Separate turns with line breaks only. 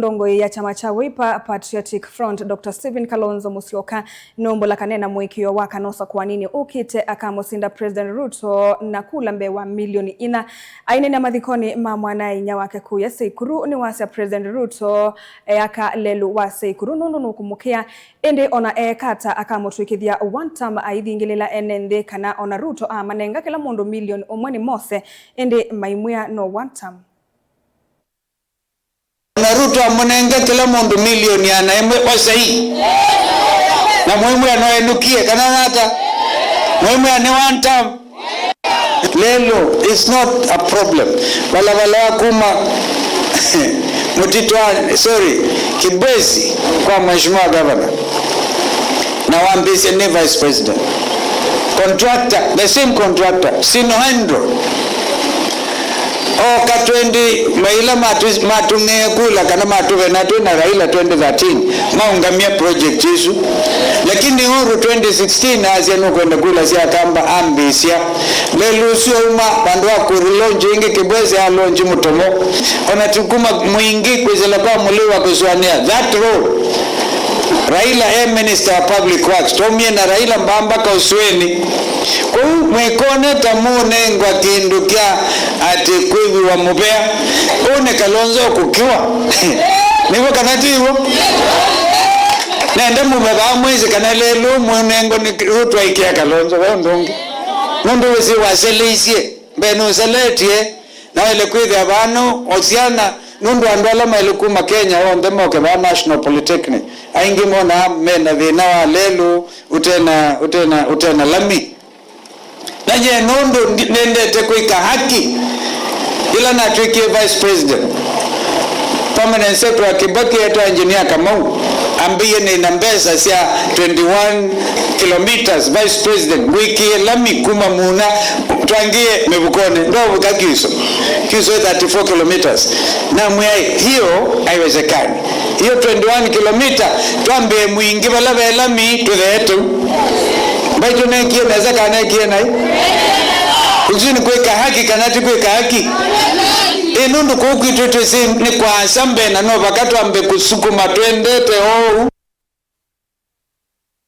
Ndongo ya chama cha Wiper Patriotic Front Dr. Stephen Kalonzo Musyoka nombo la kanena mwikio wakanosa kwa nini ukite akamusinda President Ruto na kula mbewa milioni ina ainene mathikoni ma mwanae nyawake kuya Seikuru ni wasa President Ruto aka lelu wa Seikuru nundu nukumukia ende ona kata akamutwikithia one term aithingilila enende kana ona Ruto amanenga kila mundu milioni omweni mose ende maimwia no one term.
Na Ruto amunenge kila mundu milioni anaemwe osai na muhimu anoenukie kana hata muhimu ane one term lelo is not a problem wala kuma mutitwa Kibwezi kwa mheshimiwa governor na wambisi ni vice president contractor the same contractor Sinohandro o katwendi maila matunge kula kana matuve na tu na Raila 2013 maungamia project hizo lakini Uhuru 2016 asiano kwenda kula sia kamba ambisia lelusi uma bandu wa kurilonje ingi Kibwezi ya lonje mutomo ona tukuma mwingi kwezela kwa muliwa kuswania that road Raila Minister of Public Works tomie na Raila mbamba ka usweni kwa mwekone tamune ngwa kindu kia ati kwivi wa mubea une Kalonzo kukiwa nivo kanati hivo nende mubeba mwezi kanalelu mwenengo ni Ruto ikia Kalonzo wa ndungi nundu wisi waseleisye mbenu useletie na wale kwithi abanu osiana nundu andwala mailukuma Kenya onde moke ba National Polytechnic aingi mona mena vina wa lelu utena lami naje nundu nendete kuika haki ila na tuikie vice president permanent secretary Kibaki yetu engineer Kamau ambiye ni nambesa sia 21 kilometers vice president wiki lami kuma muna twangie mebukone ndo bukakiso kiso 34 kilometers na mwai hiyo haiwezekani hiyo 21 kilometer twambe mwingi bala lami to the etu baito ne kie na zaka na kie na kuzini kuweka haki kanati kuweka haki inundu kuku itwete si ni kwa sambe na no bakatwa ambe kusukuma twende te